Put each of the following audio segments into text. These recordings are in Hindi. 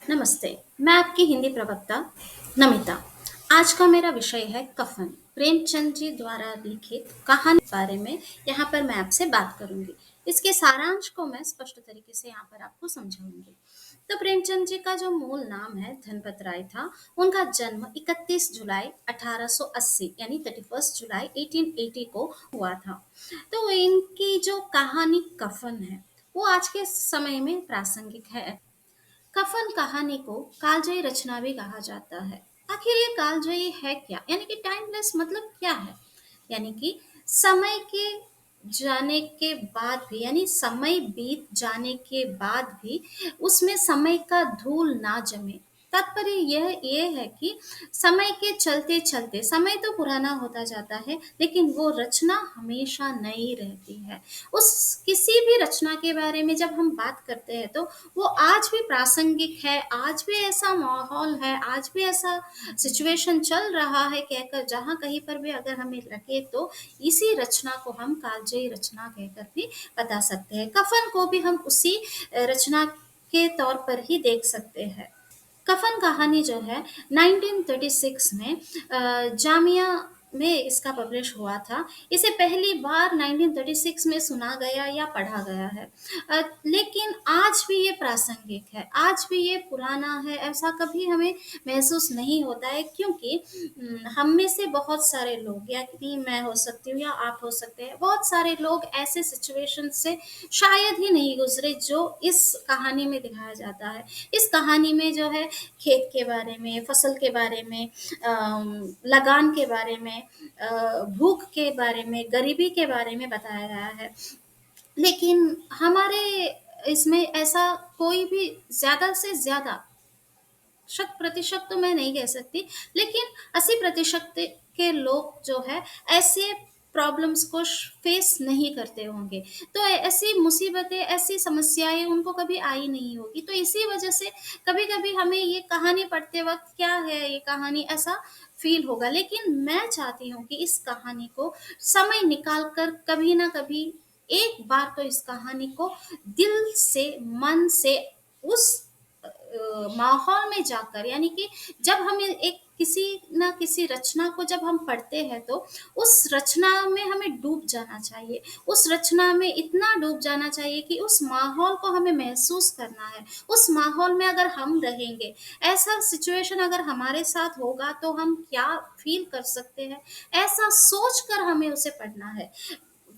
नमस्ते, मैं आपकी हिंदी प्रवक्ता नमिता। आज का मेरा विषय है कफन। प्रेमचंद जी द्वारा लिखित कहानी के बारे में यहाँ पर मैं आपसे बात करूंगी। इसके सारांश को मैं स्पष्ट तरीके से यहाँ पर आपको समझाऊंगी। तो प्रेमचंद जी का जो मूल नाम है धनपत राय था। उनका जन्म 31 जुलाई 1880 यानी 31 जुलाई 1880 को हुआ था। तो इनकी जो कहानी कफन है वो आज के समय में प्रासंगिक है। कफन कहानी को कालजयी रचना भी कहा जाता है। आखिर ये कालजयी है क्या? यानी कि टाइमलेस मतलब क्या है? यानी कि समय के जाने के बाद भी यानी समय बीत जाने के बाद भी उसमें समय का धूल ना जमे। तात्पर्य यह ये है कि समय के चलते चलते समय तो पुराना होता जाता है लेकिन वो रचना हमेशा नई रहती है। उस किसी भी रचना के बारे में जब हम बात करते हैं तो वो आज भी प्रासंगिक है, आज भी ऐसा माहौल है, आज भी ऐसा सिचुएशन चल रहा है कहकर जहाँ कहीं पर भी अगर हमें लगे तो इसी रचना को हम कालजयी रचना कहकर भी बता सकते हैं। कफन को भी हम उसी रचना के तौर पर ही देख सकते हैं। कफन कहानी जो है 1936 में जामिया में इसका पब्लिश हुआ था। इसे पहली बार 1936 में सुना गया या पढ़ा गया है। लेकिन आज भी ये प्रासंगिक है, आज भी ये पुराना है, ऐसा कभी हमें महसूस नहीं होता है क्योंकि हम में से बहुत सारे लोग यानी मैं हो सकती हूँ या आप हो सकते हैं, बहुत सारे लोग ऐसे सिचुएशन से शायद ही नहीं गुजरे जो इस कहानी में दिखाया जाता है। इस कहानी में जो है खेत के बारे में, फसल के बारे में, लगान के बारे में, भूख के बारे में, गरीबी के बारे में बताया गया है। लेकिन हमारे इसमें ऐसा कोई भी ज़्यादा से ज़्यादा 100% तो मैं नहीं कह सकती, लेकिन 80% के लोग जो है ऐसे प्रॉब्लम्स को फेस नहीं करते होंगे। तो ऐसी मुसीबतें, ऐसी समस्याएं उनको कभी आई नहीं होगी। तो इसी वजह से कभी-कभी हमें ये कहानी पढ़ते वक्त क्या है ये कहानी ऐसा फील होगा। लेकिन मैं चाहती हूँ कि इस कहानी को समय निकाल कर कभी ना कभी एक बार तो इस कहानी को दिल से, मन से उस माहौल में जाकर यानी कि जब हम एक किसी ना किसी रचना को जब हम पढ़ते हैं तो उस रचना में हमें डूब जाना चाहिए। उस रचना में इतना डूब जाना चाहिए कि उस माहौल को हमें महसूस करना है। उस माहौल में अगर हम रहेंगे, ऐसा सिचुएशन अगर हमारे साथ होगा तो हम क्या फील कर सकते हैं, ऐसा सोच कर हमें उसे पढ़ना है।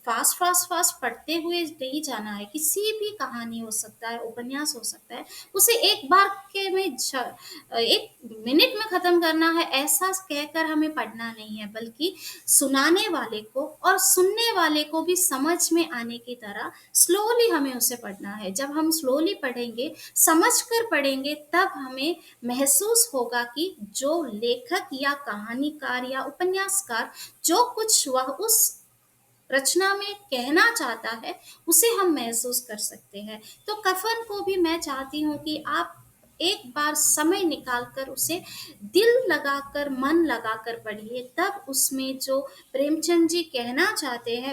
फास्ट फास्ट फास्ट पढ़ते हुए नहीं जाना है। किसी भी कहानी हो सकता है, उपन्यास हो सकता है, उसे एक बार के में 1 मिनट में खत्म करना है ऐसा कहकर हमें पढ़ना नहीं है, बल्कि सुनाने वाले को और सुनने वाले को भी समझ में आने की तरह स्लोली हमें उसे पढ़ना है। जब हम स्लोली पढ़ेंगे, समझ कर पढ़ेंगे, तब हमें महसूस होगा कि जो लेखक या कहानीकार या उपन्यासकार जो कुछ वह उस रचना में कहना चाहता है उसे हम महसूस कर सकते हैं। तो कफन को भी मैं चाहती हूँ कि आप एक बार समय निकाल कर उसे दिल लगाकर, मन लगाकर पढ़िए, तब उसमें जो प्रेमचंद जी कहना चाहते हैं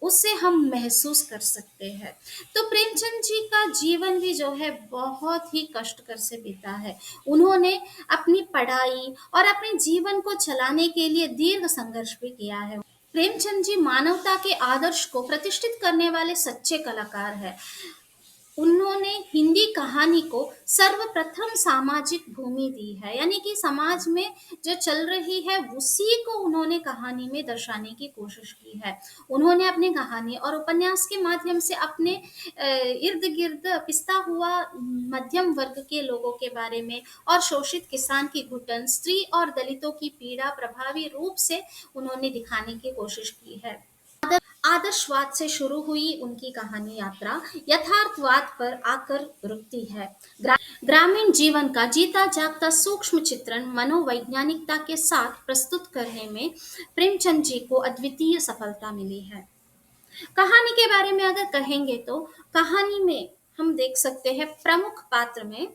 उसे हम महसूस कर सकते हैं। तो प्रेमचंद जी का जीवन भी जो है बहुत ही कष्टकर से बीता है। उन्होंने अपनी पढ़ाई और अपने जीवन को चलाने के लिए दीर्घ संघर्ष भी किया है। प्रेमचंद जी मानवता के आदर्श को प्रतिष्ठित करने वाले सच्चे कलाकार हैं। उन्होंने हिंदी कहानी को सर्वप्रथम सामाजिक भूमि दी है, यानी कि समाज में जो चल रही है उसी को उन्होंने कहानी में दर्शाने की कोशिश की है। उन्होंने अपनी कहानी और उपन्यास के माध्यम से अपने इर्द गिर्द पिसता हुआ मध्यम वर्ग के लोगों के बारे में और शोषित किसान की घुटन, स्त्री और दलितों की पीड़ा प्रभावी रूप से उन्होंने दिखाने की कोशिश की है। आदर्शवाद से शुरू हुई उनकी कहानी यात्रा यथार्थवाद पर आकर रुकती है। ग्रामीण जीवन का जीता जागता सूक्ष्म चित्रण मनोवैज्ञानिकता के साथ प्रस्तुत करने में प्रेमचंद जी को अद्वितीय सफलता मिली है। कहानी के बारे में अगर कहेंगे तो कहानी में हम देख सकते हैं प्रमुख पात्र में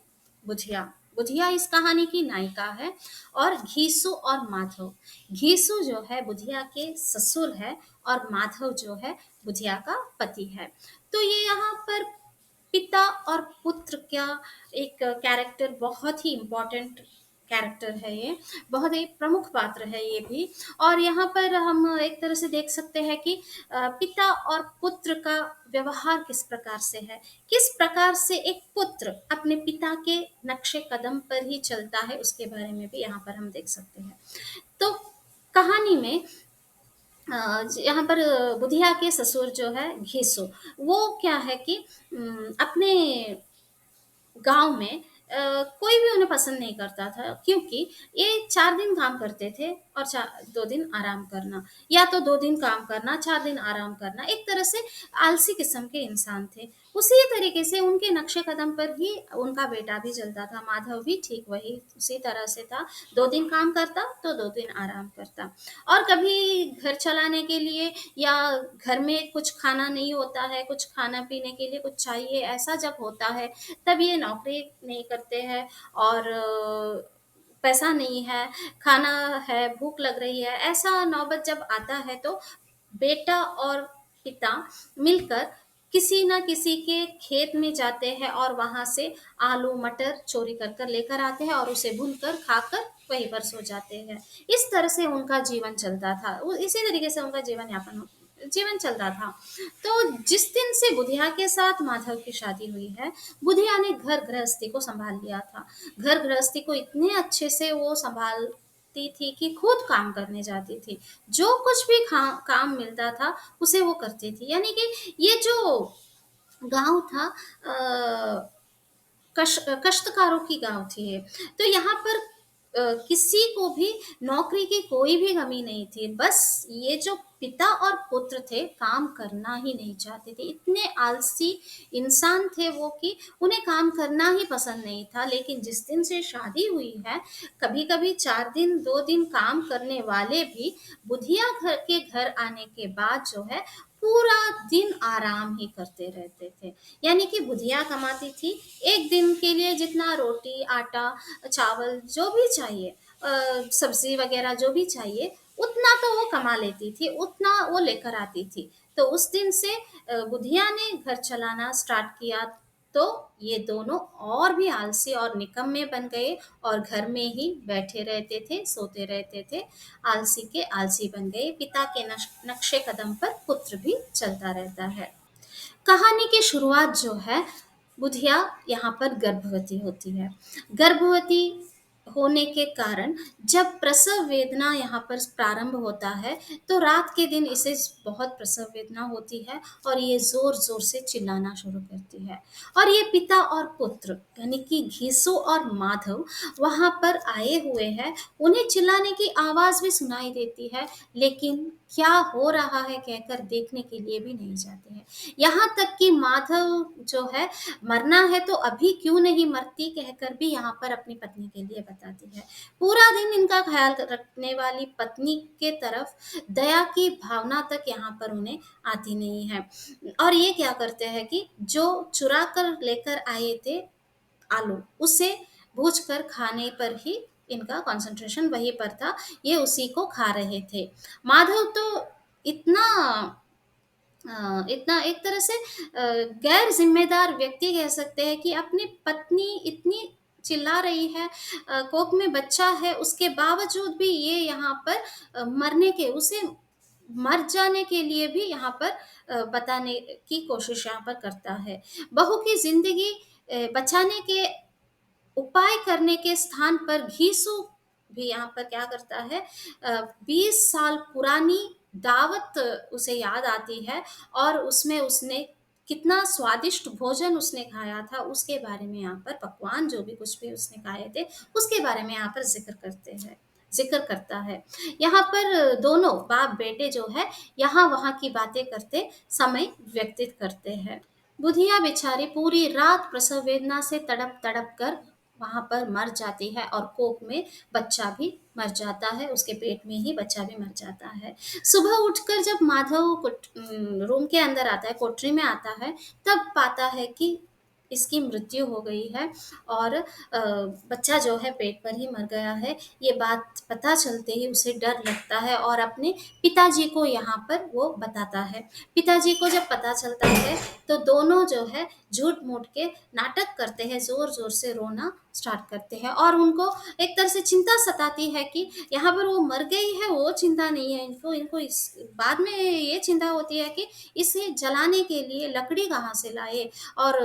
बुधिया। बुधिया इस कहानी की नायिका है और घीसू और माधव। घीसू जो है बुधिया के ससुर है और माधव जो है बुधिया का पति है। तो ये यहाँ पर पिता और पुत्र का एक कैरेक्टर बहुत ही इम्पोर्टेंट कैरेक्टर है ये, बहुत ही प्रमुख पात्र है ये भी। और यहाँ पर हम एक तरह से देख सकते हैं कि पिता और पुत्र का व्यवहार किस प्रकार से है, किस प्रकार से एक पुत्र अपने पिता के नक्शे कदम पर ही चलता है, उसके बारे में भी यहाँ पर हम देख सकते हैं। तो कहानी में यहाँ पर बुधिया के ससुर जो है घीसो, वो क्या है कि अपने गाँव में कोई भी उन्हें पसंद नहीं करता था, क्योंकि ये 4 दिन काम करते थे और 2 दिन आराम करना, या तो 2 दिन काम करना, 4 दिन आराम करना, एक तरह से आलसी किस्म के इंसान थे। उसी तरीके से उनके नक्शे कदम पर ही उनका बेटा भी चलता था, माधव भी ठीक वही उसी तरह से था, 2 दिन काम करता तो 2 दिन आराम करता। और कभी घर चलाने के लिए या घर में कुछ खाना नहीं होता है, कुछ खाना-पीने के लिए कुछ चाहिए, ऐसा जब होता है, तब ये नौकरी नहीं करते हैं और पैसा नहीं है, खाना है, भूख लग रही है, ऐसा नौबत जब आता है तो बेटा और पिता मिलकर किसी न किसी के खेत में जाते हैं और वहाँ से आलू, मटर चोरी कर कर लेकर आते हैं और उसे भूनकर खाकर वहीं पर सो जाते हैं। इस तरह से उनका जीवन चलता था। इसी तरीके से उनका जीवन चलता था। तो जिस दिन से बुधिया के साथ माधव की शादी हुई है, बुधिया ने घर गृहस्थी को संभाल लिया था। घर गृहस्थी को इतने अच्छे से वो संभालती थी कि खुद काम करने जाती थी। जो कुछ भी काम मिलता था उसे वो करती थी। यानी कि ये जो गाँव था काश्तकारों की गाँव थी ये। तो यहाँ पर किसी को भी नौकरी की कोई भी कमी नहीं थी। बस ये जो पिता और पुत्र थे, काम करना ही नहीं चाहते थे। इतने आलसी इंसान थे वो कि उन्हें काम करना ही पसंद नहीं था। लेकिन जिस दिन से शादी हुई है, कभी-कभी 4 दिन, 2 दिन काम करने वाले भी बुधिया के घर आने के बाद जो है, पूरा दिन आराम ही करते रहते थे। यानी कि बुधिया कमाती थी, एक दिन के लिए जितना रोटी, आटा, चावल जो भी चाहिए, सब्ज़ी वग़ैरह जो भी चाहिए, उतना तो वो कमा लेती थी, उतना वो लेकर आती थी। तो उस दिन से बुधिया ने घर चलाना स्टार्ट किया, तो ये दोनों और भी आलसी और निकम्मे बन गए और घर में ही बैठे रहते थे, सोते रहते थे, आलसी के आलसी बन गए। पिता के नक्शे कदम पर पुत्र भी चलता रहता है। कहानी की शुरुआत जो है, बुधिया यहाँ पर गर्भवती होती है। गर्भवती होने के कारण जब प्रसव वेदना यहाँ पर प्रारंभ होता है, तो रात के दिन इसे बहुत प्रसव वेदना होती है और ये ज़ोर-ज़ोर से चिल्लाना शुरू करती है। और ये पिता और पुत्र यानी कि घीसू और माधव वहाँ पर आए हुए हैं, उन्हें चिल्लाने की आवाज़ भी सुनाई देती है, लेकिन क्या हो रहा है कहकर देखने के लिए भी नहीं जाते हैं। यहाँ तक कि माधव जो है, मरना है तो अभी क्यों नहीं मरती कहकर भी यहाँ पर अपनी पत्नी के लिए बताती है। पूरा दिन इनका ख़्याल रखने वाली पत्नी के तरफ दया की भावना तक यहाँ पर उन्हें आती नहीं है। और ये क्या करते हैं कि जो चुरा कर लेकर आए थे आलू, उसे भूज कर खाने पर ही इनका कंसंट्रेशन वहीं पर था, ये उसी को खा रहे थे। माधव तो इतना इतना एक तरह से गैर ज़िम्मेदार व्यक्ति कह सकते हैं कि अपनी पत्नी इतनी चिल्ला रही है, कोख में बच्चा है, उसके बावजूद भी ये यहाँ पर मरने के उसे मर जाने के लिए भी यहाँ पर बताने की कोशिश यहाँ पर करता है। बहू की ज़िंदगी बचाने के उपाय करने के स्थान पर घीसू भी यहाँ पर क्या करता है, 20 साल पुरानी दावत उसे याद आती है और उसमें उसने कितना स्वादिष्ट भोजन उसने खाया था, उसके बारे में यहाँ पर पकवान जो भी कुछ भी उसने खाए थे, उसके बारे में यहाँ पर ज़िक्र करता है। यहाँ पर दोनों बाप-बेटे जो है, यहाँ-वहाँ की बातें करते समय व्यतीत करते हैं। बुधिया बेचारी पूरी रात प्रसव वेदना से तड़प-तड़प कर वहाँ पर मर जाती है और कोख में बच्चा भी मर जाता है, उसके पेट में ही बच्चा भी मर जाता है। सुबह उठकर जब माधव रूम के अंदर आता है, कोठरी में आता है, तब पाता है कि इसकी मृत्यु हो गई है और बच्चा जो है पेट पर ही मर गया है। ये बात पता चलते ही उसे डर लगता है और अपने पिताजी को यहाँ पर वो बताता है। पिताजी को जब पता चलता है तो दोनों जो है झूठ-मूठ के नाटक करते हैं, ज़ोर-ज़ोर से रोना स्टार्ट करते हैं और उनको एक तरह से चिंता सताती है कि यहाँ पर वो मर गई है, वो चिंता नहीं है इनको। इनको इस बाद में ये चिंता होती है कि इसे जलाने के लिए लकड़ी कहाँ से लाए और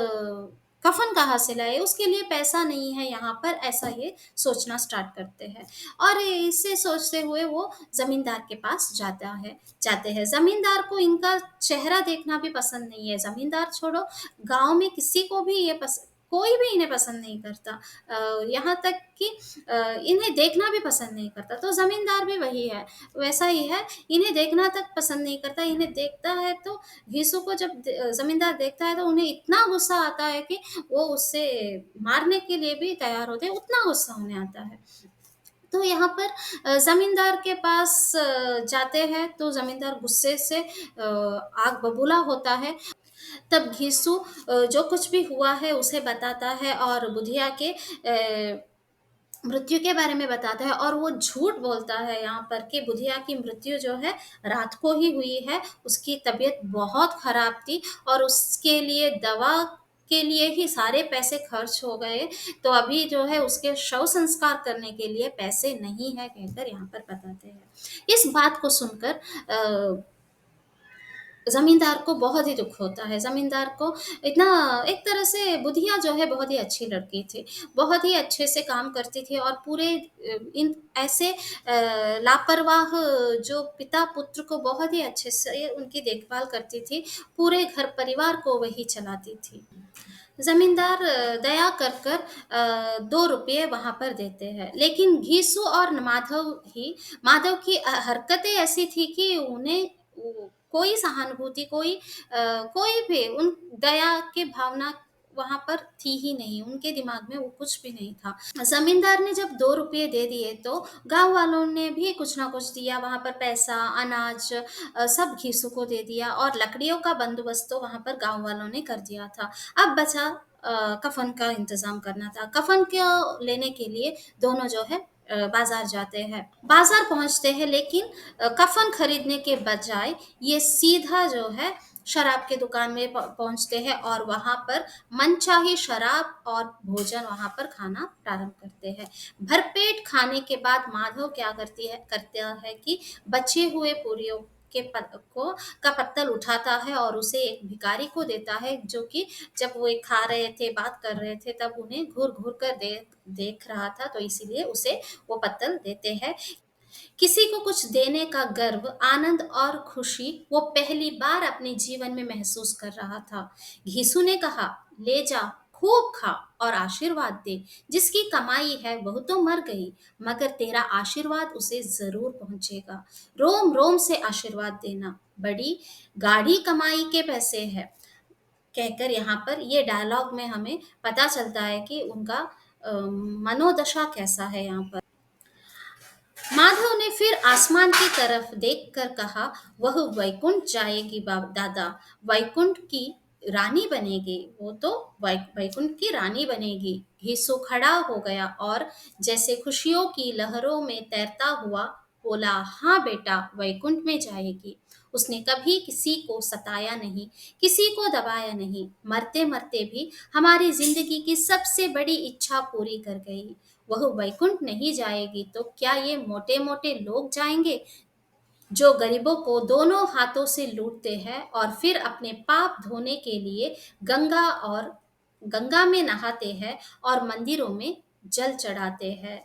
कफ़न कहाँ से लाए, उसके लिए पैसा नहीं है यहाँ पर, ऐसा ये सोचना स्टार्ट करते हैं। और इसे सोचते हुए वो ज़मींदार के पास जाते हैं। ज़मींदार को इनका चेहरा देखना भी पसंद नहीं है। ज़मींदार छोड़ो, गाँव में किसी को भी ये कोई भी इन्हें पसंद नहीं करता। यहाँ तक कि इन्हें देखना भी पसंद नहीं करता। तो ज़मींदार भी वही है, वैसा ही है, इन्हें देखना तक पसंद नहीं करता। इन्हें देखता है तो घीसू को जब ज़मींदार देखता है तो उन्हें इतना गुस्सा आता है कि वो उससे मारने के लिए भी तैयार होते हैं, उतना गुस्सा उन्हें आता है। तो यहाँ पर ज़मींदार के पास जाते हैं तो ज़मींदार गुस्से से आग बबूला होता है। तब घीसू जो कुछ भी हुआ है उसे बताता है और बुधिया के मृत्यु के बारे में बताता है और वो झूठ बोलता है यहाँ पर कि बुधिया की मृत्यु जो है रात को ही हुई है। उसकी तबीयत बहुत खराब थी और उसके लिए दवा के लिए ही सारे पैसे खर्च हो गए। तो अभी जो है उसके शव संस्कार करने के लिए पैसे नहीं है कहकर यहाँ पर बताते हैं। इस बात को सुनकर ज़मींदार को बहुत ही दुःख होता है। ज़मींदार को इतना एक तरह से बुधिया जो है बहुत ही अच्छी लड़की थी। बहुत ही अच्छे से काम करती थी और पूरे इन ऐसे लापरवाह जो पिता-पुत्र को बहुत ही अच्छे से उनकी देखभाल करती थी। पूरे घर परिवार को वही चलाती थी। ज़मींदार दया कर 2 रुपये वहाँ पर देते हैं, लेकिन घीसू और माधव की हरकतें ऐसी थी कि उन्हें कोई सहानुभूति, कोई भी उन दया की भावना वहाँ पर थी ही नहीं, उनके दिमाग में वो कुछ भी नहीं था। ज़मींदार ने जब 2 रुपये दे दिए तो गाँव वालों ने भी कुछ ना कुछ दिया, वहाँ पर पैसा, अनाज सब घीसू को दे दिया और लकड़ियों का बंदोबस्त तो वहाँ पर गाँव वालों ने कर दिया था। अब बचा कफ़न का इंतज़ाम करना था। कफ़न को लेने के लिए दोनों जो है बाज़ार जाते हैं। बाज़ार पहुँचते हैं लेकिन कफ़न खरीदने के बजाय ये सीधा जो है शराब की दुकान में पहुँचते हैं और वहाँ पर मनचाही शराब और भोजन वहाँ पर खाना प्रारंभ करते हैं। भरपेट खाने के बाद माधव क्या करता है कि बचे हुए पूरियों के का पत्तल उठाता है और उसे एक भिखारी को देता है जो कि जब वो ये खा रहे थे, बात कर रहे थे तब उन्हें घूर-घूर कर देख रहा था तो इसीलिए उसे वो पत्तल देते हैं। किसी को कुछ देने का गर्व, आनंद और खुशी वो पहली बार अपने जीवन में महसूस कर रहा था। घीसू ने कहा, "ले जा, खूब खा और आशीर्वाद दे। जिसकी कमाई है वह तो मर गई, मगर तेरा आशीर्वाद उसे ज़रूर पहुँचेगा। रोम-रोम से आशीर्वाद देना। बड़ी गाढ़ी कमाई के पैसे हैं।" कहकर यहाँ पर ये डायलॉग में हमें पता चलता है कि उनका मनोदशा कैसा है यहाँ पर। माधव ने फिर आसमान की तरफ देखकर कहा, "वह वैकुंठ जाएगी दादा, वैकुंठ की रानी बनेगी, वो तो वैकुंठ की रानी बनेगी।" घीसू खड़ा हो गया और जैसे खुशियों की लहरों में तैरता हुआ बोला, "हाँ बेटा, वैकुंठ में जाएगी।" उसने कभी किसी को सताया नहीं, किसी को दबाया नहीं, मरते-मरते भी हमारी जिंदगी की सबसे बड़ी इच्छा पूरी कर गई। वह वैकुंठ नहीं जाएगी तो क्या ये मोटे-मोटे लोग जाएँगे, जो गरीबों को दोनों हाथों से लूटते हैं और फिर अपने पाप धोने के लिए गंगा में नहाते हैं और मंदिरों में जल चढ़ाते हैं।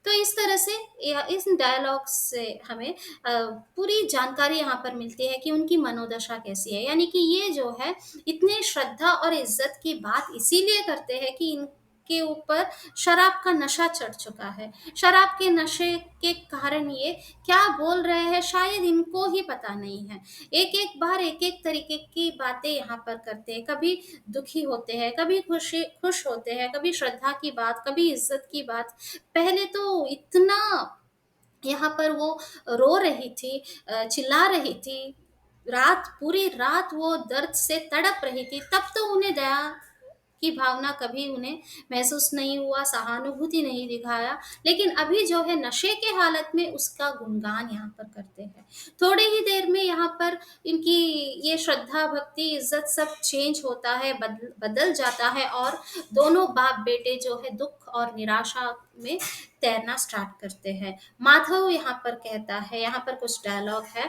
तो इस तरह से या इस डायलॉग से हमें पूरी जानकारी यहाँ पर मिलती है कि उनकी मनोदशा कैसी है। यानी कि ये जो है इतने श्रद्धा और इज़्ज़त की बात इसीलिए करते हैं कि इनके ऊपर शराब का नशा चढ़ चुका है। शराब के नशे के कारण ये क्या बोल रहे हैं शायद इनको ही पता नहीं है। एक-एक बार एक-एक तरीके की बातें यहाँ पर करते हैं। कभी दुखी होते हैं, कभी खुश होते हैं, कभी श्रद्धा की बात, कभी इज़्ज़त की बात। पहले तो इतना यहाँ पर वो रो रही थी, चिल्ला रही थी, पूरी रात वो दर्द से तड़प रही थी, तब तो उन्हें दया की भावना कभी उन्हें महसूस नहीं हुआ, सहानुभूति नहीं दिखाया, लेकिन अभी जो है नशे के हालत में उसका गुणगान यहाँ पर करते हैं। थोड़ी ही देर में यहाँ पर इनकी ये श्रद्धा, भक्ति, इज़्ज़त सब चेंज होता है, बदल जाता है और दोनों बाप-बेटे जो है दुःख और निराशा में तैरना स्टार्ट करते हैं। माधव यहाँ पर कहता है, यहाँ पर कुछ डायलॉग है,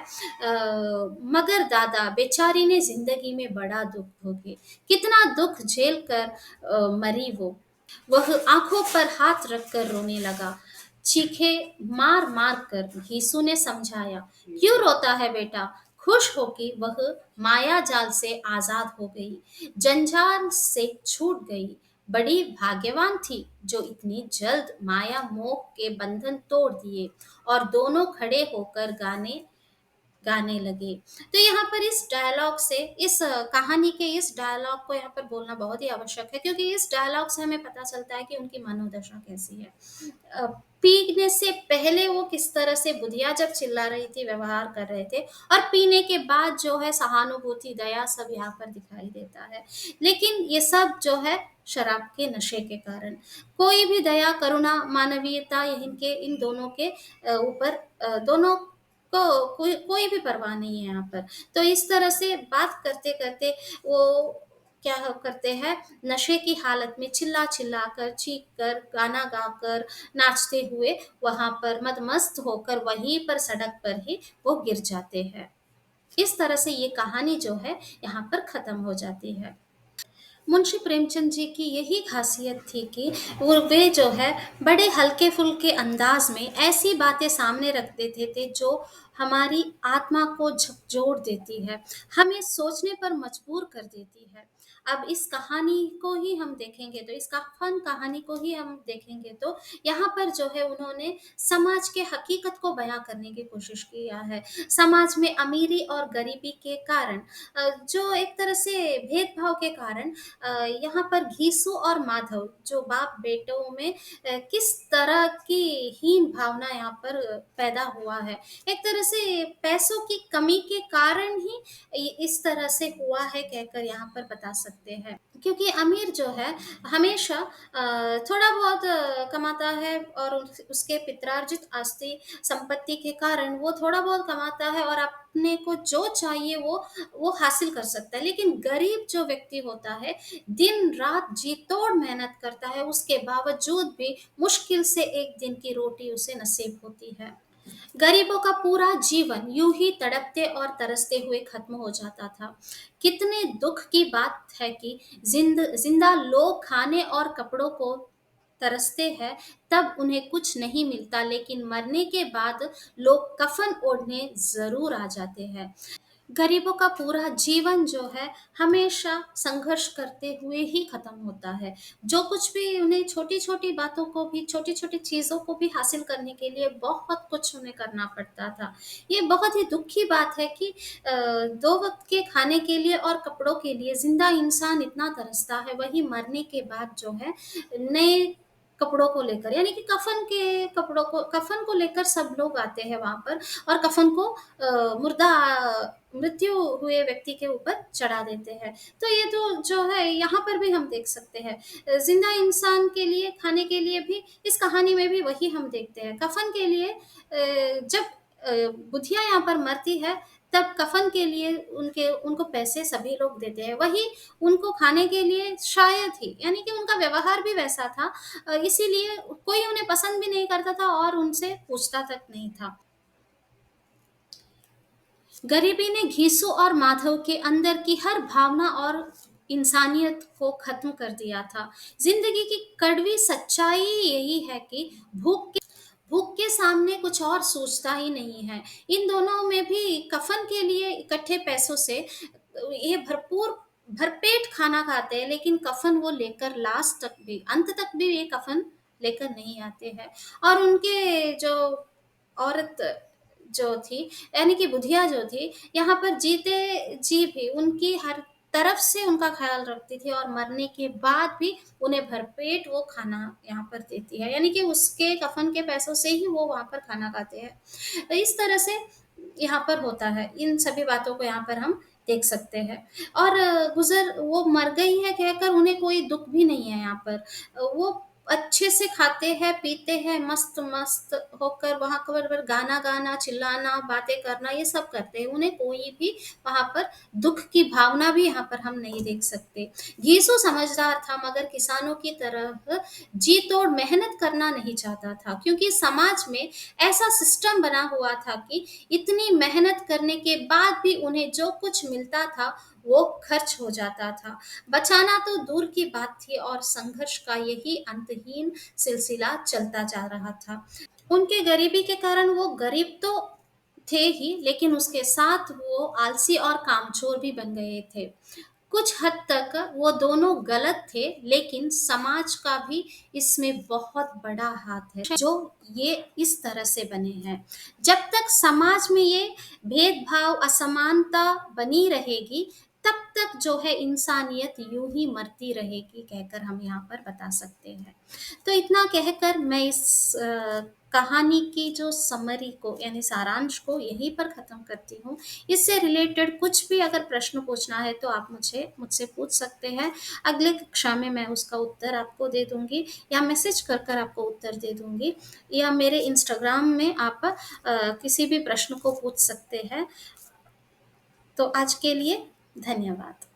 मगर दादा बेचारी ने ज़िंदगी में बड़ा दुःख भोगे, कितना दुःख झेल कर मरी वो। वह आँखों पर हाथ रखकर रोने लगा, चीखे मार-मार कर। घीसू ने समझाया, "क्यों रोता है बेटा? खुश हो कि वह माया जाल से आज़ाद हो गई, जंजाल से छूट गई। बड़ी भाग्यवान थी जो इतनी जल्द माया मोह के बंधन तोड़ दिए।" और दोनों खड़े होकर गाने गाने लगे। तो यहाँ पर इस डायलॉग से, इस कहानी के इस डायलॉग को यहाँ पर बोलना बहुत ही आवश्यक है, क्योंकि इस डायलॉग से हमें पता चलता है कि उनकी मनोदशा कैसी है। अ, पीने से पहले वो किस तरह से बुधिया जब चिल्ला रही थी, व्यवहार कर रहे थे, और पीने के बाद जो है सहानुभूति, दया सब यहाँ पर दिखाई देता है। लेकिन ये सब जो है शराब के नशे के कारण। कोई भी दया, करुणा, मानवीयता इनके इन दोनों के ऊपर दोनों को कोई कोई भी परवाह नहीं है यहाँ पर। तो इस तरह से बात करते-करते वो क्या करते हैं, नशे की हालत में चिल्ला-चिल्ला कर, चीख कर, गाना गाकर, नाचते हुए वहाँ पर मदमस्त होकर वहीं पर सड़क पर ही वो गिर जाते हैं। इस तरह से ये कहानी जो है यहाँ पर ख़त्म हो जाती है। मुंशी प्रेमचंद जी की यही ख़ासियत थी कि वे जो है बड़े हल्के-फुल्के अंदाज़ में ऐसी बातें सामने रख देते थे जो हमारी आत्मा को झकझोर देती है, हमें सोचने पर मजबूर कर देती है। अब इस कहानी को ही हम देखेंगे, तो इस कफ़न कहानी को ही हम देखेंगे, तो यहाँ पर जो है उन्होंने समाज के हकीकत को बयाँ करने की कोशिश किया है। समाज में अमीरी और गरीबी के कारण, जो एक तरह से भेदभाव के कारण, यहाँ पर घीसू और माधव जो बाप बेटों में किस तरह की हीन भावना यहाँ पर पैदा हुआ है। एक तरह से पैसों की कमी के कारण ही इस तरह से हुआ है कहकर यहाँ पर बता सकते हैं। क्योंकि अमीर जो है हमेशा थोड़ा बहुत कमाता है, और उसके पित्रार्जित आस्ति संपत्ति के कारण वो थोड़ा बहुत कमाता है और अपने को जो चाहिए वो हासिल कर सकता है। लेकिन गरीब जो व्यक्ति होता है, दिन रात जी तोड़ मेहनत करता है, उसके बावजूद भी मुश्किल से एक दिन की रोटी उसे नसीब होती है। गरीबों का पूरा जीवन यूं ही तड़पते और तरसते हुए खत्म हो जाता था। कितने दुख की बात है कि जिंदा लोग खाने और कपड़ों को तरसते हैं, तब उन्हें कुछ नहीं मिलता, लेकिन मरने के बाद लोग कफन ओढ़ने जरूर आ जाते हैं। गरीबों का पूरा जीवन जो है हमेशा संघर्ष करते हुए ही खत्म होता है। जो कुछ भी उन्हें छोटी-छोटी बातों को भी, छोटी-छोटी चीज़ों को भी हासिल करने के लिए बहुत कुछ उन्हें करना पड़ता था। ये बहुत ही दुःख की बात है कि 2 वक़्त के खाने के लिए और कपड़ों के लिए ज़िंदा इंसान इतना तरसता है, वही मरने के बाद जो है नए कपड़ों को लेकर, यानी कि कफ़न को लेकर सब लोग आते हैं वहाँ पर, और कफ़न को मृत्यु हुए व्यक्ति के ऊपर चढ़ा देते हैं। तो ये तो जो है यहाँ पर भी हम देख सकते हैं। ज़िंदा इंसान के लिए खाने के लिए भी इस कहानी में भी वही हम देखते हैं। कफ़न के लिए जब बुधिया यहाँ पर मरती है, तब कफ़न के लिए उनको पैसे सभी लोग देते हैं। वही उनको खाने के लिए शायद ही, यानी कि उनका व्यवहार भी वैसा था, इसीलिए कोई उन्हें पसंद भी नहीं करता था और उनसे पूछता तक नहीं था। गरीबी ने घीसू और माधव के अंदर की हर भावना और इंसानियत को खत्म कर दिया था। जिंदगी की कड़वी सच्चाई यही है कि भूख के सामने कुछ और सोचता ही नहीं है। इन दोनों में भी कफन के लिए इकट्ठे पैसों से ये भरपेट खाना खाते हैं, लेकिन कफन वो लेकर लास्ट तक भी, अंत तक भी ये कफन लेकर नहीं आते हैं। और उनके जो औरत जो थी, यानी कि बुधिया जो थी, यहाँ पर जीते जी भी उनकी हर तरफ से उनका ख़्याल रखती थी, और मरने के बाद भी उन्हें भरपेट वो खाना यहाँ पर देती है, यानी कि उसके कफ़न के पैसों से ही वो वहाँ पर खाना खाते हैं। तो इस तरह से यहाँ पर होता है। इन सभी बातों को यहाँ पर हम देख सकते हैं। और गुज़र वो मर गई है कहकर उन्हें कोई दुःख भी नहीं है यहाँ पर। वो अच्छे से खाते हैं, पीते हैं, मस्त-मस्त होकर वहाँ पर गाना गाना, चिल्लाना, बातें करना ये सब करते हैं। उन्हें कोई भी वहाँ पर दुःख की भावना भी यहाँ पर हम नहीं देख सकते। यीशु समझदार था मगर किसानों की तरह जी तोड़ मेहनत करना नहीं चाहता था, क्योंकि समाज में ऐसा सिस्टम बना हुआ था कि इतनी मेहनत करने के बाद भी उन्हें जो कुछ मिलता था वो खर्च हो जाता था। बचाना तो दूर की बात थी और संघर्ष का यही अंतहीन सिलसिला चलता जा रहा था। उनके गरीबी के कारण वो गरीब तो थे ही, लेकिन उसके साथ वो आलसी और कामचोर भी बन गए थे। कुछ हद तक वो दोनों गलत थे, लेकिन समाज का भी इसमें बहुत बड़ा हाथ है, जो ये इस तरह से बने हैं। जब तक समाज में ये भेदभाव, असमानता बनी रहेगी, तब तक जो है इंसानियत यूं ही मरती रहेगी कहकर हम यहाँ पर बता सकते हैं। तो इतना कहकर मैं इस कहानी की जो समरी को यानी सारांश को यहीं पर ख़त्म करती हूँ। इससे रिलेटेड कुछ भी अगर प्रश्न पूछना है तो आप मुझसे पूछ सकते हैं। अगले कक्षा में मैं उसका उत्तर आपको दे दूँगी या मैसेज कर कर आपको उत्तर दे दूँगी, या मेरे इंस्टाग्राम में आप किसी भी प्रश्न को पूछ सकते हैं। तो आज के लिए धन्यवाद।